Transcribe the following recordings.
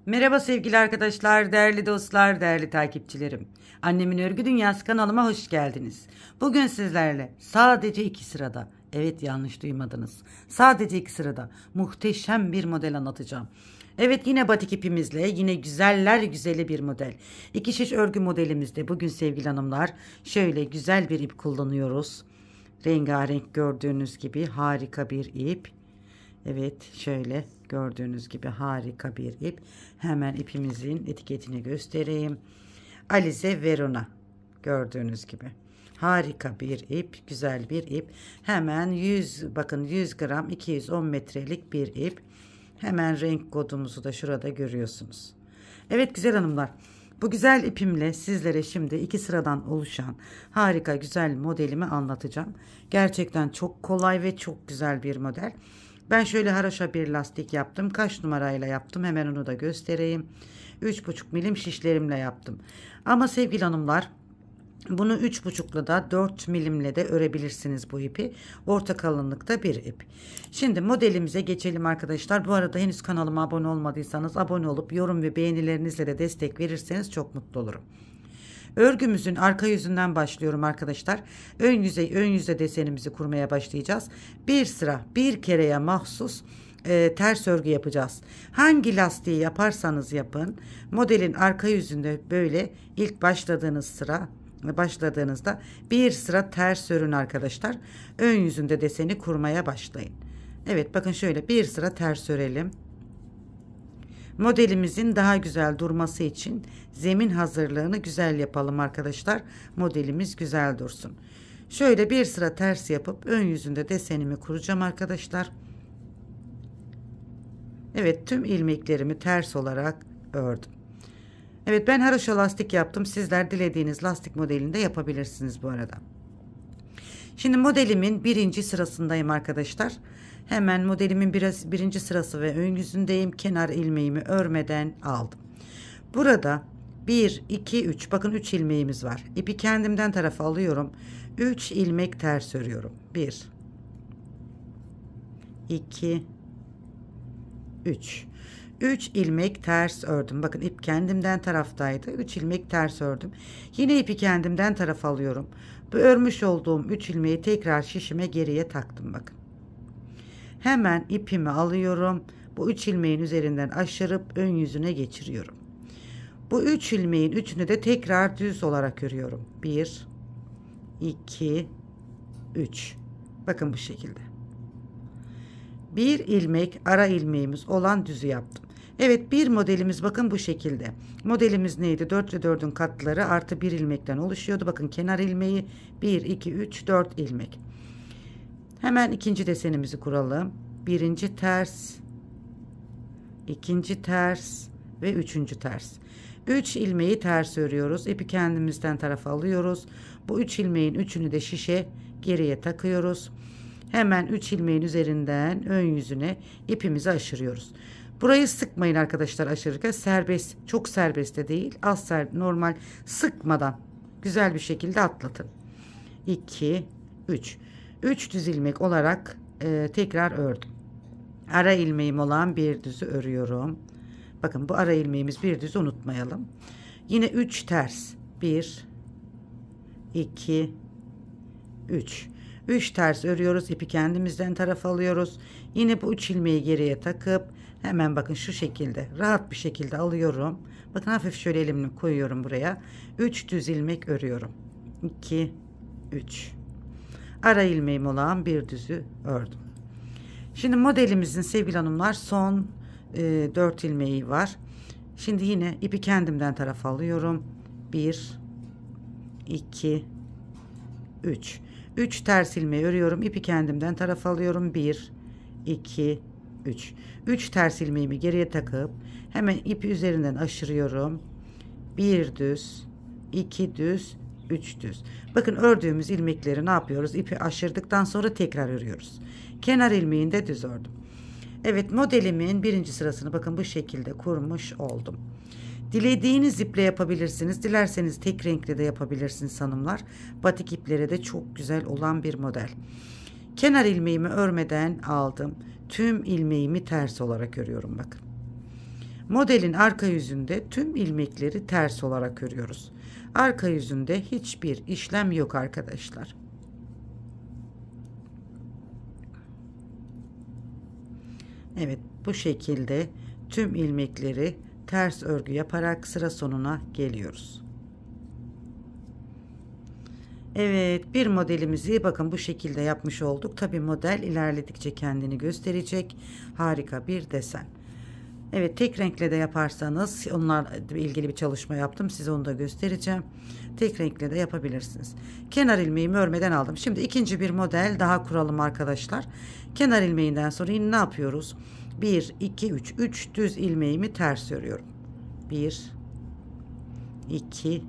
Merhaba sevgili arkadaşlar, değerli dostlar, değerli takipçilerim. Annemin Örgü Dünyası kanalıma hoş geldiniz. Bugün sizlerle sadece 2 sırada, evet yanlış duymadınız, sadece 2 sırada muhteşem bir model anlatacağım. Evet, yine batik ipimizle, yine güzeller güzeli bir model. 2 şiş örgü modelimizde bugün sevgili hanımlar şöyle güzel bir ip kullanıyoruz. Rengarenk gördüğünüz gibi harika bir ip. Evet, şöyle gördüğünüz gibi harika bir ip. Hemen ipimizin etiketini göstereyim. Alize Verona, gördüğünüz gibi. Harika bir ip, güzel bir ip. Hemen 100, bakın 100 gram 210 metrelik bir ip. Hemen renk kodumuzu da şurada görüyorsunuz. Evet güzel hanımlar. Bu güzel ipimle sizlere şimdi 2 sıradan oluşan harika güzel modelimi anlatacağım. Gerçekten çok kolay ve çok güzel bir model. Ben şöyle haroşa bir lastik yaptım. Kaç numarayla yaptım? Hemen onu da göstereyim. 3,5 milim şişlerimle yaptım. Ama sevgili hanımlar, bunu 3,5'la da 4 milimle de örebilirsiniz bu ipi. Orta kalınlıkta bir ip. Şimdi modelimize geçelim arkadaşlar. Bu arada henüz kanalıma abone olmadıysanız abone olup yorum ve beğenilerinizle de destek verirseniz çok mutlu olurum. Örgümüzün arka yüzünden başlıyorum arkadaşlar. Ön yüze desenimizi kurmaya başlayacağız. Bir sıra bir kereye mahsus ters örgü yapacağız. Hangi lastiği yaparsanız yapın, modelin arka yüzünde böyle ilk başladığınızda bir sıra ters örün arkadaşlar. Ön yüzünde deseni kurmaya başlayın. Evet bakın şöyle bir sıra ters örelim. Modelimizin daha güzel durması için zemin hazırlığını güzel yapalım arkadaşlar. Modelimiz güzel dursun. Şöyle bir sıra ters yapıp ön yüzünde desenimi kuracağım arkadaşlar. Evet, tüm ilmeklerimi ters olarak ördüm. Evet, ben haroşa lastik yaptım. Sizler dilediğiniz lastik modelinde yapabilirsiniz bu arada. Şimdi modelimin birinci sırasındayım arkadaşlar. Hemen modelimin birinci sırası ve ön yüzündeyim. Kenar ilmeğimi örmeden aldım. Burada 1, 2, 3. Bakın 3 ilmeğimiz var. İpi kendimden tarafa alıyorum. 3 ilmek ters örüyorum. 1, 2, 3. 3 ilmek ters ördüm. Bakın ip kendimden taraftaydı. 3 ilmek ters ördüm. Yine ipi kendimden tarafa alıyorum. Bu örmüş olduğum 3 ilmeği tekrar şişime geriye taktım bakın. Hemen ipimi alıyorum. Bu 3 ilmeğin üzerinden aşırıp ön yüzüne geçiriyorum. Bu 3 ilmeğin üçünü de tekrar düz olarak örüyorum. 1, 2, 3. Bakın bu şekilde. Bir ilmek ara ilmeğimiz olan düzü yaptım. Evet, bir modelimiz bakın bu şekilde. Modelimiz neydi? 4 ve 4'ün katları artı bir ilmekten oluşuyordu. Bakın kenar ilmeği 1, 2, 3, 4 ilmek. Hemen ikinci desenimizi kuralım. Birinci ters, ikinci ters ve üçüncü ters. 3 ilmeği ters örüyoruz. İpi kendimizden tarafa alıyoruz. Bu 3 ilmeğin üçünü de şişe geriye takıyoruz. Hemen 3 ilmeğin üzerinden ön yüzüne ipimizi aşırıyoruz. Burayı sıkmayın arkadaşlar aşırırken, serbest, çok serbest de değil, normal sıkmadan güzel bir şekilde atlatın. 2, 3. 3 düz ilmek olarak tekrar ördüm. Ara ilmeğim olan bir düzü örüyorum. Bakın bu ara ilmeğimiz bir düzü unutmayalım. Yine 3 ters. 1, 2, 3. 3 ters örüyoruz. İpi kendimizden tarafa alıyoruz. Yine bu 3 ilmeği geriye takıp hemen bakın şu şekilde rahat bir şekilde alıyorum. Bakın hafif şöyle elimle koyuyorum buraya. 3 düz ilmek örüyorum. 2, 3. Ara ilmeğim olan bir düzü ördüm. Şimdi modelimizin sevgili hanımlar son 4 ilmeği var. Şimdi yine ipi kendimden tarafa alıyorum. 1, 2, 3. 3 ters ilmeği örüyorum. İpi kendimden tarafa alıyorum. 1, 2, 3. 3 ters ilmeğimi geriye takıp hemen ipi üzerinden aşırıyorum. 1 düz, 2 düz, 3 düz. Bakın ördüğümüz ilmekleri ne yapıyoruz? İpi aşırdıktan sonra tekrar örüyoruz. Kenar ilmeğini de düz ördüm. Evet, modelimin birinci sırasını bakın bu şekilde kurmuş oldum. Dilediğiniz iple yapabilirsiniz. Dilerseniz tek renkli de yapabilirsiniz hanımlar. Batik ipleri de çok güzel olan bir model. Kenar ilmeğimi örmeden aldım. Tüm ilmeğimi ters olarak örüyorum bakın. Modelin arka yüzünde tüm ilmekleri ters olarak örüyoruz. Arka yüzünde hiçbir işlem yok arkadaşlar. Evet, bu şekilde tüm ilmekleri ters örgü yaparak sıra sonuna geliyoruz. Evet, bir modelimizi bakın bu şekilde yapmış olduk. Tabi model ilerledikçe kendini gösterecek. Harika bir desen. Evet, tek renkle de yaparsanız, onlarla ilgili bir çalışma yaptım. Size onu da göstereceğim. Tek renkle de yapabilirsiniz. Kenar ilmeğimi örmeden aldım. Şimdi ikinci bir model daha kuralım arkadaşlar. Kenar ilmeğinden sonra yine ne yapıyoruz? 1, 2, 3. 3 düz ilmeğimi ters örüyorum. 1, 2,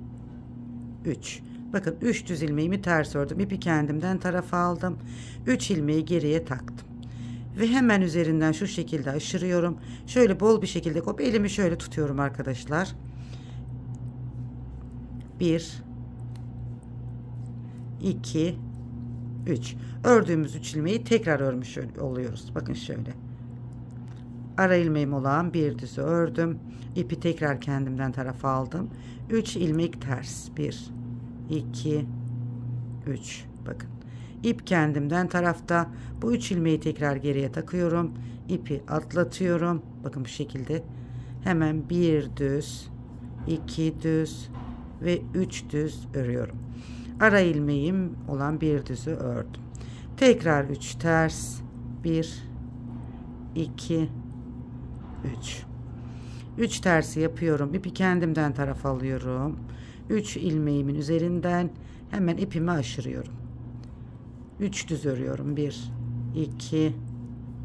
3. Bakın 3 düz ilmeğimi ters ördüm. İpi kendimden tarafa aldım. 3 ilmeği geriye taktım. Ve hemen üzerinden şu şekilde aşırıyorum. Şöyle bol bir şekilde elimi şöyle tutuyorum arkadaşlar. 1, 2, 3. Ördüğümüz 3 ilmeği tekrar örmüş oluyoruz. Bakın şöyle. Ara ilmeğim olan bir düzü ördüm. İpi tekrar kendimden tarafa aldım. 3 ilmek ters. 1, 2, 3. Bakın. İp kendimden tarafta. Bu 3 ilmeği tekrar geriye takıyorum. İpi atlatıyorum. Bakın bu şekilde. Hemen bir düz, 2 düz ve 3 düz örüyorum. Ara ilmeğim olan bir düzü ördüm. Tekrar 3 ters. 1, 2, 3. 3 tersi yapıyorum. İpi kendimden tarafa alıyorum. 3 ilmeğimin üzerinden hemen ipimi aşırıyorum. 3 düz örüyorum. 1, 2,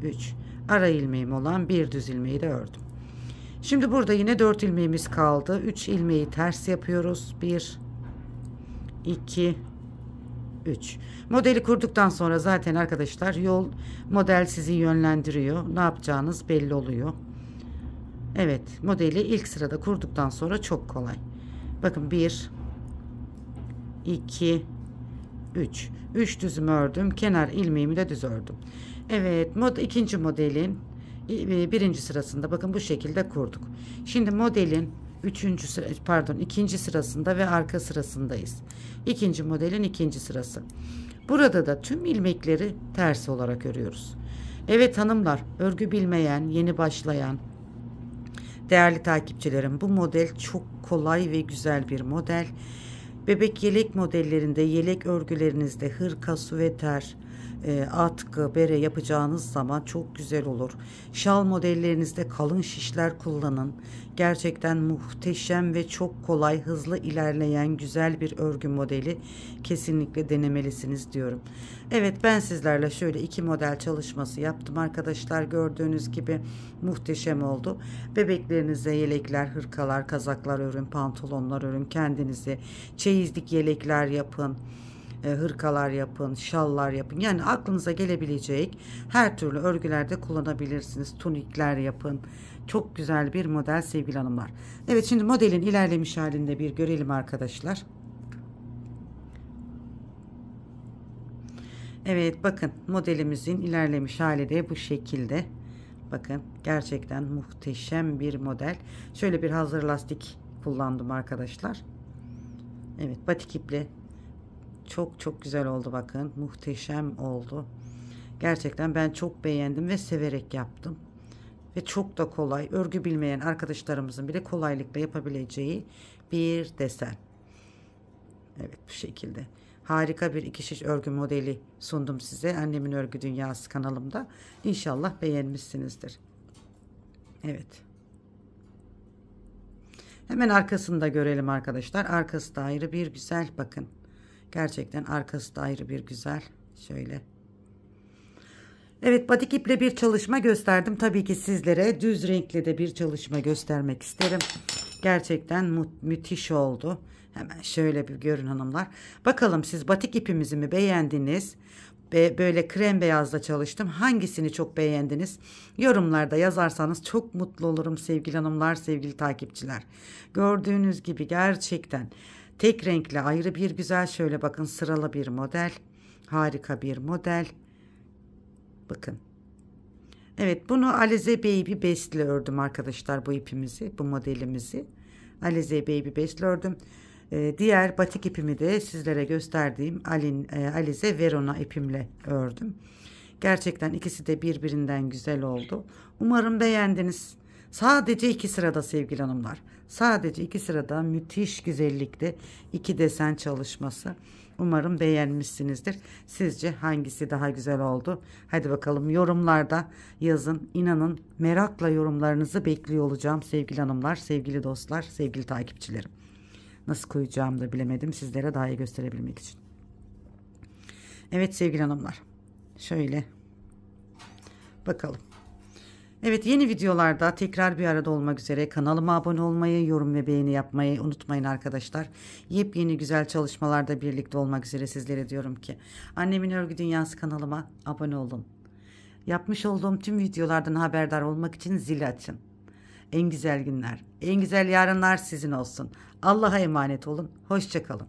3. Ara ilmeğim olan bir düz ilmeği de ördüm. Şimdi burada yine 4 ilmeğimiz kaldı. 3 ilmeği ters yapıyoruz. 1, 2, 3. Modeli kurduktan sonra zaten arkadaşlar model sizi yönlendiriyor. Ne yapacağınız belli oluyor. Evet, modeli ilk sırada kurduktan sonra çok kolay. Bakın 1, 2, 3. 3 düzümü ördüm. Kenar ilmeğimi de düz ördüm. Evet, ikinci modelin birinci sırasında bakın bu şekilde kurduk. Şimdi modelin ikinci sırasında ve arka sırasındayız. İkinci modelin ikinci sırası. Burada da tüm ilmekleri ters olarak örüyoruz. Evet hanımlar, örgü bilmeyen, yeni başlayan değerli takipçilerim, bu model çok kolay ve güzel bir model. Bebek yelek modellerinde, yelek örgülerinizde hırka, süveter, atkı, bere yapacağınız zaman çok güzel olur. Şal modellerinizde kalın şişler kullanın. Gerçekten muhteşem ve çok kolay, hızlı ilerleyen güzel bir örgü modeli. Kesinlikle denemelisiniz diyorum. Evet, ben sizlerle şöyle 2 model çalışması yaptım arkadaşlar. Gördüğünüz gibi muhteşem oldu. Bebeklerinize yelekler, hırkalar, kazaklar örün, pantolonlar örün. Kendinize çeyizlik yelekler yapın. Hırkalar yapın, şallar yapın. Yani aklınıza gelebilecek her türlü örgülerde kullanabilirsiniz. Tunikler yapın. Çok güzel bir model sevgili hanımlar. Evet, şimdi modelin ilerlemiş halinde bir görelim arkadaşlar. Evet, bakın modelimizin ilerlemiş hali de bu şekilde. Bakın gerçekten muhteşem bir model. Şöyle bir hazır lastik kullandım arkadaşlar. Evet, batik iple. Çok güzel oldu bakın. Muhteşem oldu. Gerçekten ben çok beğendim ve severek yaptım. Ve çok da kolay. Örgü bilmeyen arkadaşlarımızın bile kolaylıkla yapabileceği bir desen. Evet, bu şekilde. Harika bir 2 şiş örgü modeli sundum size. Annemin Örgü Dünyası kanalımda. İnşallah beğenmişsinizdir. Evet. Hemen arkasını da görelim arkadaşlar. Arkası da ayrı bir güzel. Bakın. Gerçekten arkası da ayrı bir güzel. Şöyle. Evet, batik iple bir çalışma gösterdim. Tabii ki sizlere düz renkli de bir çalışma göstermek isterim. Gerçekten müthiş oldu. Hemen şöyle bir görün hanımlar. Bakalım siz batik ipimizi mi beğendiniz? Böyle krem beyazla çalıştım. Hangisini çok beğendiniz? Yorumlarda yazarsanız çok mutlu olurum sevgili hanımlar, sevgili takipçiler. Gördüğünüz gibi gerçekten tek renkli ayrı bir güzel, şöyle bakın, sıralı bir model. Harika bir model. Bakın. Evet, bunu Alize Baby Best'le ördüm arkadaşlar, bu ipimizi, bu modelimizi. Alize Baby Best'le ördüm. Diğer batik ipimi de sizlere gösterdiğim Alize Verona ipimle ördüm. Gerçekten ikisi de birbirinden güzel oldu. Umarım beğendiniz. Sadece 2 sırada sevgili hanımlar. Sadece 2 sırada müthiş güzellikte 2 desen çalışması. Umarım beğenmişsinizdir. Sizce hangisi daha güzel oldu? Hadi bakalım yorumlarda yazın. İnanın merakla yorumlarınızı bekliyor olacağım sevgili hanımlar, sevgili dostlar, sevgili takipçilerim. Nasıl koyacağımı da bilemedim sizlere daha iyi gösterebilmek için. Evet sevgili hanımlar. Şöyle bakalım. Evet, yeni videolarda tekrar bir arada olmak üzere. Kanalıma abone olmayı, yorum ve beğeni yapmayı unutmayın arkadaşlar. Yepyeni güzel çalışmalarda birlikte olmak üzere sizlere diyorum ki Annemin Örgü Dünyası kanalıma abone olun. Yapmış olduğum tüm videolardan haberdar olmak için zili açın. En güzel günler, en güzel yarınlar sizin olsun. Allah'a emanet olun. Hoşça kalın.